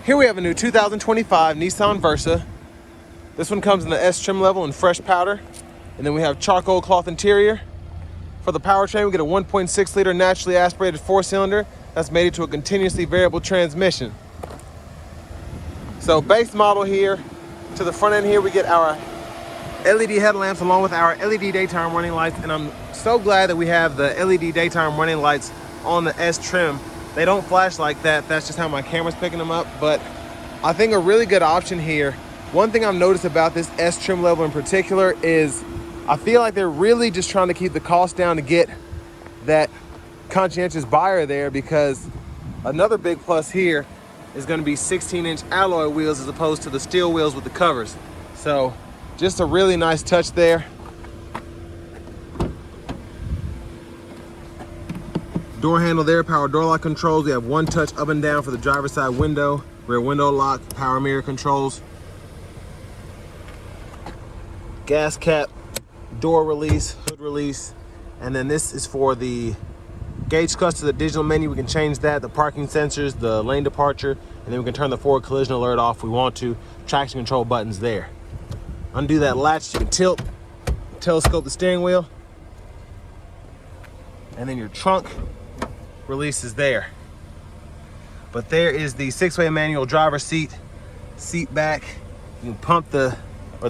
Here we have a new 2025 Nissan Versa. This one comes in the S trim level in fresh powder. And then we have charcoal cloth interior. For the powertrain, we get a 1.6 liter naturally aspirated 4-cylinder that's mated to a continuously variable transmission. So base model here, to the front end here, we get our LED headlamps along with our LED daytime running lights. And I'm so glad that we have the LED daytime running lights on the S trim. They don't flash like that. That's just how my camera's picking them up. But I think a really good option here. One thing I've noticed about this S trim level in particular is I feel like they're really just trying to keep the cost down to get that conscientious buyer there, because another big plus here is going to be 16-inch alloy wheels as opposed to the steel wheels with the covers. So just a really nice touch there. Door handle there, power door lock controls. We have one touch up and down for the driver's side window, rear window lock, power mirror controls. Gas cap, door release, hood release. And then this is for the gauge cluster, the digital menu. We can change that, the parking sensors, the lane departure, and then we can turn the forward collision alert off if we want to. Traction control buttons there. Undo that latch, you can tilt, telescope the steering wheel. And then your trunk release is there. But there is the 6-way manual driver seat, seat back. You can pump the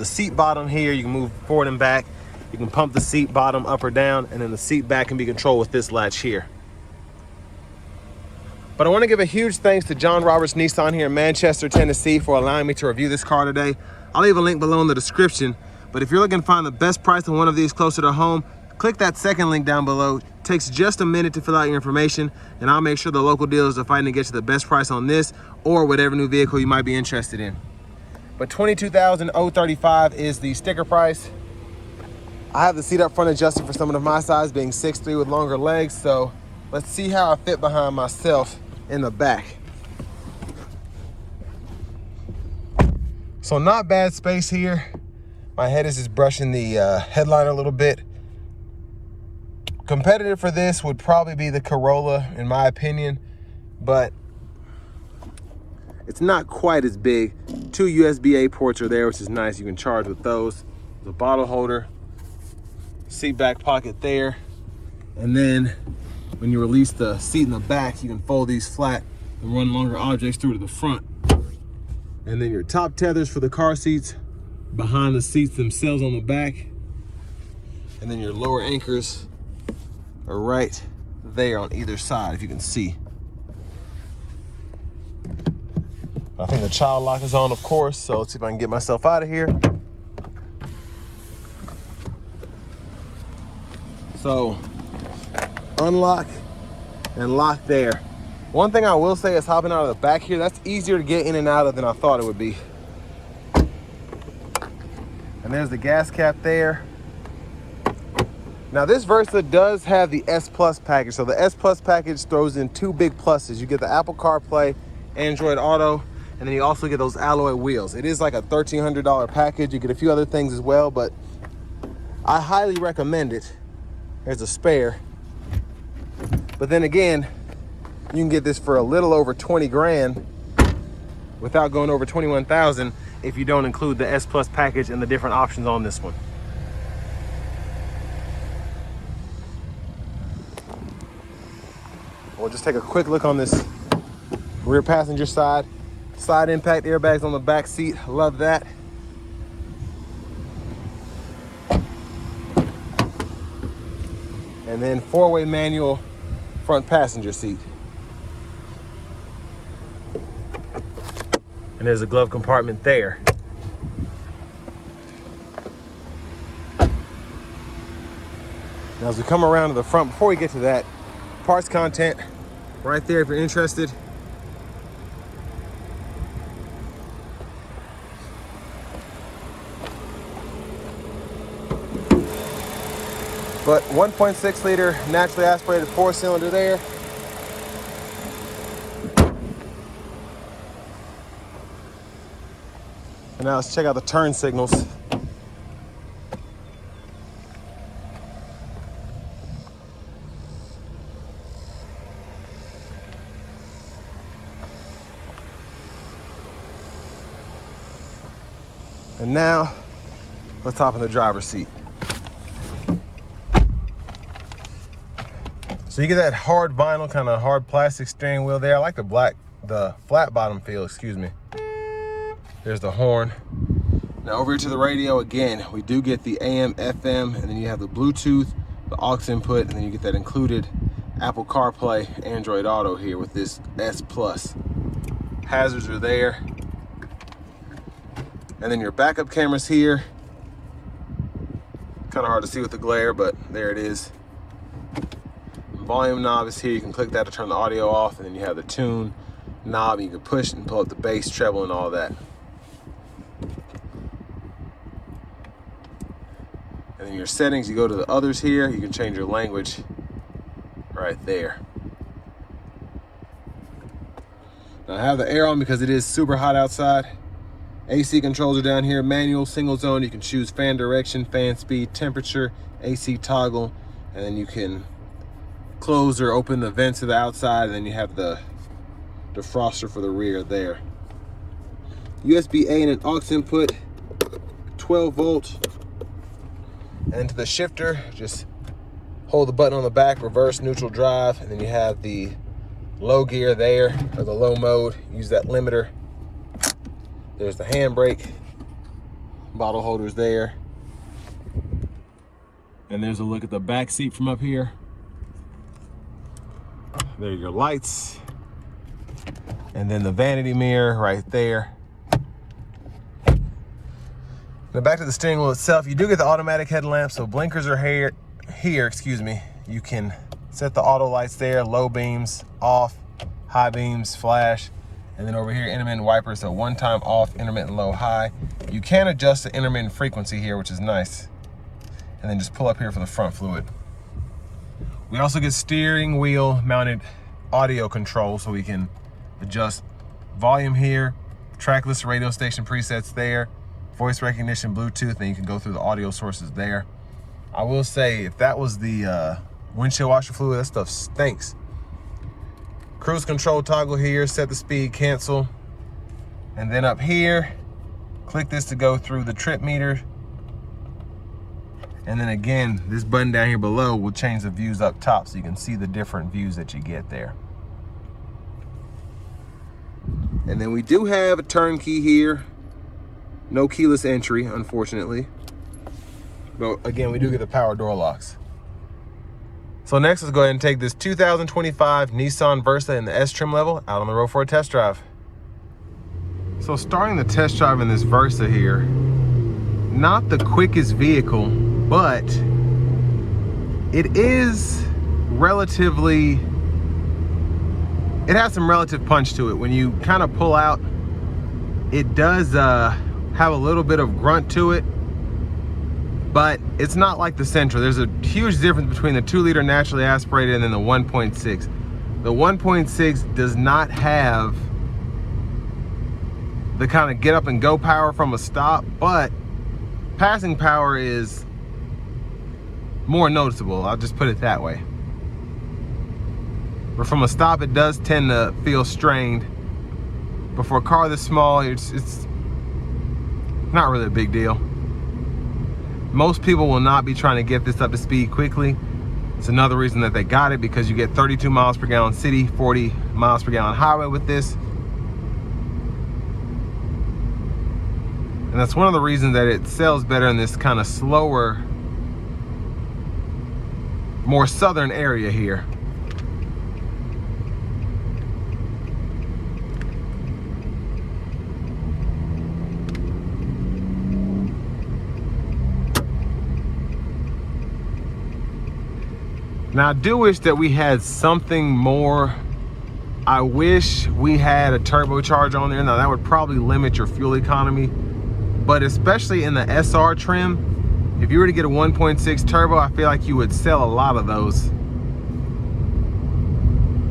seat bottom here. You can move forward and back. You can pump the seat bottom up or down, and then the seat back can be controlled with this latch here. But I want to give a huge thanks to John Roberts Nissan here in Manchester, Tennessee for allowing me to review this car today. I'll leave a link below in the description, but if you're looking to find the best price on one of these closer to home, click that second link down below. It takes just a minute to fill out your information, and I'll make sure the local dealers are fighting to get you the best price on this or whatever new vehicle you might be interested in. But $22,035 is the sticker price. I have the seat up front adjusted for someone of my size, being 6'3" with longer legs, so let's see how I fit behind myself in the back. So not bad space here. My head is just brushing the headliner a little bit. Competitive for this would probably be the Corolla, in my opinion, but it's not quite as big. 2 USB-A ports are there, which is nice. You can charge with those. The bottle holder, seat back pocket there, and then when you release the seat in the back, you can fold these flat and run longer objects through to the front. And then your top tethers for the car seats behind the seats themselves on the back, and then your lower anchors are right there on either side, if you can see. I think the child lock is on, of course, so let's see if I can get myself out of here. So unlock and lock there. One thing I will say is hopping out of the back here, that's easier to get in and out of than I thought it would be. And there's the gas cap there. Now this Versa does have the S Plus package. So the S Plus package throws in 2 big pluses. You get the Apple CarPlay, Android Auto, and then you also get those alloy wheels. It is like a $1,300 package. You get a few other things as well, but I highly recommend it. There's a spare. But then again, you can get this for a little over 20 grand without going over 21,000 if you don't include the S Plus package and the different options on this one. We'll just take a quick look on this rear passenger side. Side impact airbags on the back seat. Love that. And then 4-way manual front passenger seat. And there's a glove compartment there. Now as we come around to the front, before we get to that, parts content right there if you're interested. But 1.6 liter naturally aspirated 4-cylinder there. And now let's check out the turn signals. And now, let's hop in the driver's seat. So you get that hard vinyl, kind of hard plastic steering wheel there. I like the flat bottom feel, excuse me. There's the horn. Now over here to the radio, again, we do get the AM, FM, and then you have the Bluetooth, the aux input, and then you get that included Apple CarPlay, Android Auto here with this S Plus. Hazards are there. And then your backup camera's here. Kind of hard to see with the glare, but there it is. Volume knob is here. You can click that to turn the audio off, and then you have the tune knob. You can push and pull up the bass, treble, and all that. And then your settings, you go to the others here. You can change your language right there. Now I have the air on because it is super hot outside. AC controls are down here. Manual, single zone. You can choose fan direction, fan speed, temperature, AC toggle, and then you can close or open the vents to the outside, and then you have the defroster for the rear there. USB-A and an aux input, 12 volt. And then to the shifter, just hold the button on the back, reverse, neutral, drive, and then you have the low gear there, or the low mode. Use that limiter. There's the handbrake, bottle holders there. And there's a look at the back seat from up here. There are your lights. And then the vanity mirror right there. Now back to the steering wheel itself, you do get the automatic headlamp, so blinkers are here, excuse me. You can set the auto lights there, low beams, off, high beams, flash. And then over here, intermittent wipers, so one time off, intermittent low, high. You can adjust the intermittent frequency here, which is nice. And then just pull up here for the front fluid. We also get steering wheel mounted audio control, so we can adjust volume here, trackless radio station presets there, voice recognition, Bluetooth, and you can go through the audio sources there. I will say, if that was the windshield washer fluid, that stuff stinks. Cruise control toggle here, set the speed, cancel. And then up here, click this to go through the trip meter. And then again, this button down here below will change the views up top, so you can see the different views that you get there. And then we do have a turn key here. No keyless entry, unfortunately. But again, we do get the power door locks. So next, let's go ahead and take this 2025 Nissan Versa in the S trim level out on the road for a test drive. So starting the test drive in this Versa here, not the quickest vehicle, but it is relatively, it has some relative punch to it. When you kind of pull out, it does have a little bit of grunt to it, but it's not like the Sentra. There's a huge difference between the 2-liter naturally aspirated and then the 1.6. The 1.6 does not have the kind of get up and go power from a stop, but passing power is more noticeable. I'll just put it that way. But from a stop, it does tend to feel strained. But for a car this small, it's not really a big deal. Most people will not be trying to get this up to speed quickly. It's another reason that they got it, because you get 32 miles per gallon city, 40 miles per gallon highway with this. And that's one of the reasons that it sells better in this kind of slower, more southern area here. Now I do wish that we had something more. I wish we had a turbocharger on there. Now that would probably limit your fuel economy, but especially in the SR trim, if you were to get a 1.6 turbo, I feel like you would sell a lot of those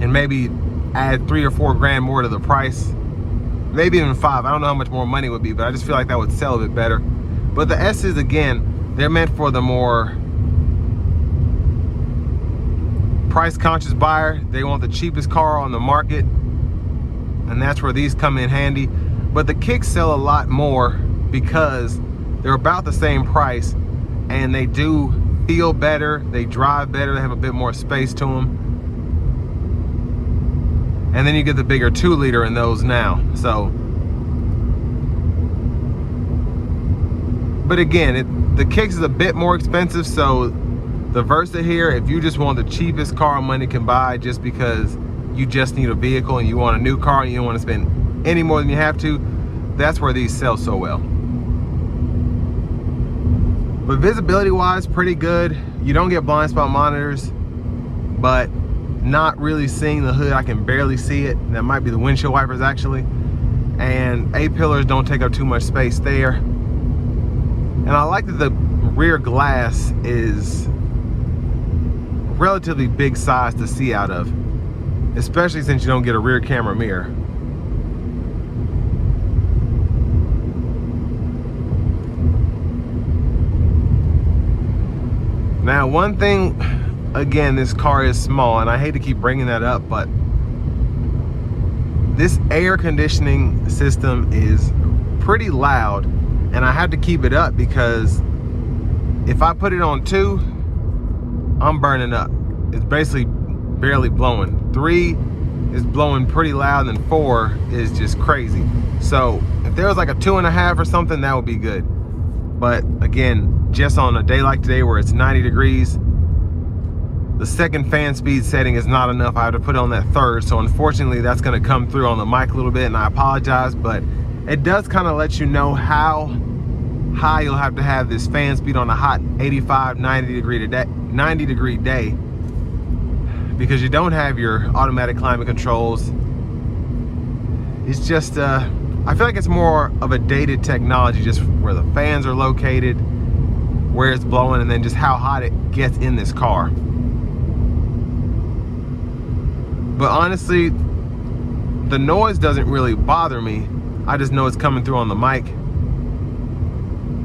and maybe add 3 or 4 grand more to the price, maybe even 5. I don't know how much more money it would be, but I just feel like that would sell a bit better. But the S's, again, they're meant for the more price conscious buyer. They want the cheapest car on the market, and that's where these come in handy. But the kicks sell a lot more because they're about the same price and they do feel better, they drive better, they have a bit more space to them. And then you get the bigger 2-liter in those now. So, but again, the Kicks is a bit more expensive, so the Versa here, if you just want the cheapest car money can buy just because you just need a vehicle and you want a new car and you don't want to spend any more than you have to, that's where these sell so well. But visibility wise, pretty good. You don't get blind spot monitors, but not really seeing the hood. I can barely see it. That might be the windshield wipers actually. And A-pillars don't take up too much space there. And I like that the rear glass is relatively big size to see out of, especially since you don't get a rear camera mirror. Now, one thing, again, this car is small, and I hate to keep bringing that up, but this air conditioning system is pretty loud, and I have to keep it up because if I put it on 2, I'm burning up. It's basically barely blowing. 3 is blowing pretty loud, and 4 is just crazy. So if there was like a 2.5 or something, that would be good. But again, just on a day like today where it's 90 degrees, the second fan speed setting is not enough. I have to put on that 3rd. So unfortunately, that's gonna come through on the mic a little bit, and I apologize, but it does kind of let you know how high you'll have to have this fan speed on a hot 85, 90 degree day, because you don't have your automatic climate controls. It's just, I feel like it's more of a dated technology, just where the fans are located, where it's blowing, and then just how hot it gets in this car. But honestly, the noise doesn't really bother me. I just know it's coming through on the mic.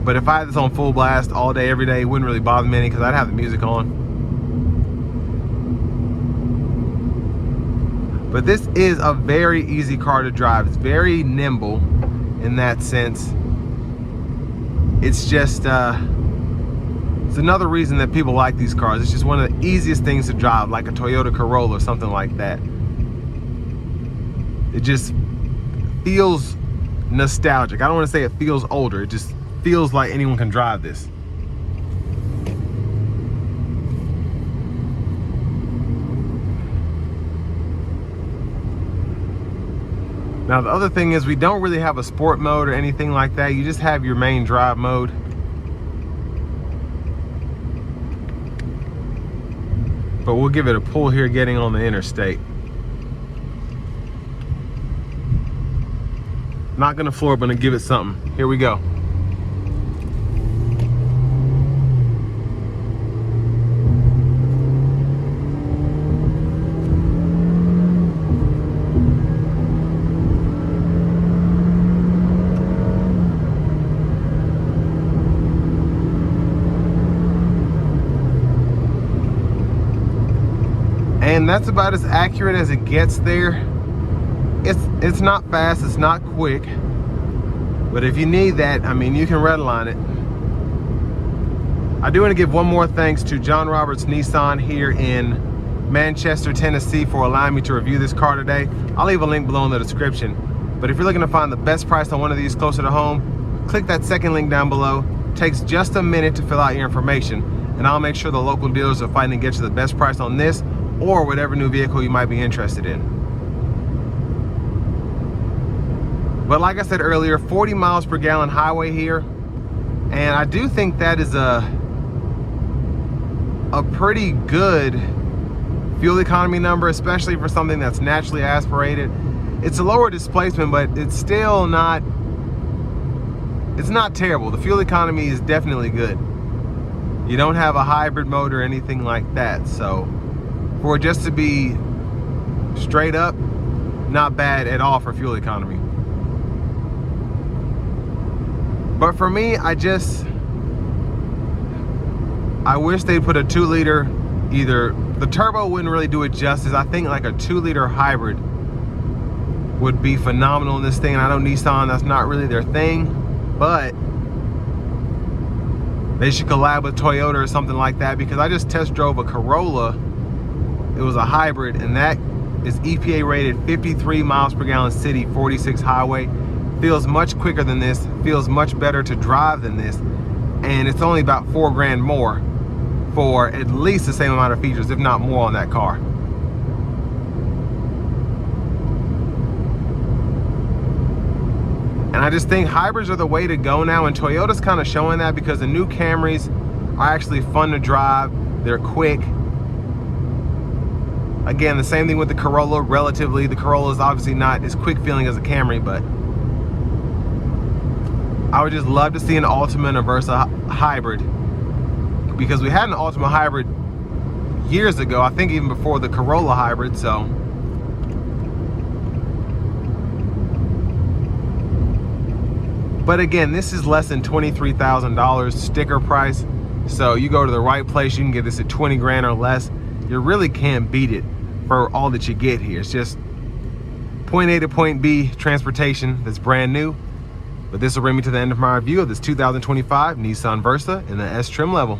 But if I had this on full blast all day, every day, it wouldn't really bother me any because I'd have the music on. But this is a very easy car to drive. It's very nimble in that sense. It's just, it's another reason that people like these cars. It's just one of the easiest things to drive, like a Toyota Corolla or something like that. It just feels nostalgic. I don't want to say it feels older. It just feels like anyone can drive this. Now the other thing is we don't really have a sport mode or anything like that. You just have your main drive mode. But we'll give it a pull here getting on the interstate. Not gonna floor, but gonna give it something. Here we go. And that's about as accurate as it gets there. It's not fast, it's not quick, but if you need that, I mean, you can redline it. I do want to give one more thanks to John Roberts Nissan here in Manchester, Tennessee, for allowing me to review this car today. I'll leave a link below in the description. But if you're looking to find the best price on one of these closer to home, click that second link down below. It takes just a minute to fill out your information, and I'll make sure the local dealers are fighting to get you the best price on this or whatever new vehicle you might be interested in. But like I said earlier, 40 miles per gallon highway here, and I do think that is a pretty good fuel economy number, especially for something that's naturally aspirated. It's a lower displacement, but it's still not, it's not terrible. The fuel economy is definitely good. You don't have a hybrid mode or anything like that, so for it just to be straight up, not bad at all for fuel economy. But for me, I wish they'd put a 2-liter, either, the turbo wouldn't really do it justice. I think like a 2-liter hybrid would be phenomenal in this thing. And I know Nissan, that's not really their thing. but they should collab with Toyota or something like that, because I just test drove a Corolla. It was a hybrid, and that is EPA rated 53 miles per gallon city, 46 highway. Feels much quicker than this, feels much better to drive than this, and it's only about $4 grand more for at least the same amount of features, if not more, on that car. And I just think hybrids are the way to go now, and Toyota's kind of showing that, because the new Camrys are actually fun to drive. They're quick. Again, the same thing with the Corolla, relatively. The Corolla is obviously not as quick feeling as a Camry, but I would just love to see an Altima and a Versa hybrid, because we had an Altima hybrid years ago, I think even before the Corolla hybrid, so. But again, this is less than $23,000 sticker price. So you go to the right place, you can get this at 20 grand or less. You really can't beat it for all that you get here. It's just point A to point B transportation that's brand new. But this will bring me to the end of my review of this 2025 Nissan Versa in the S trim level.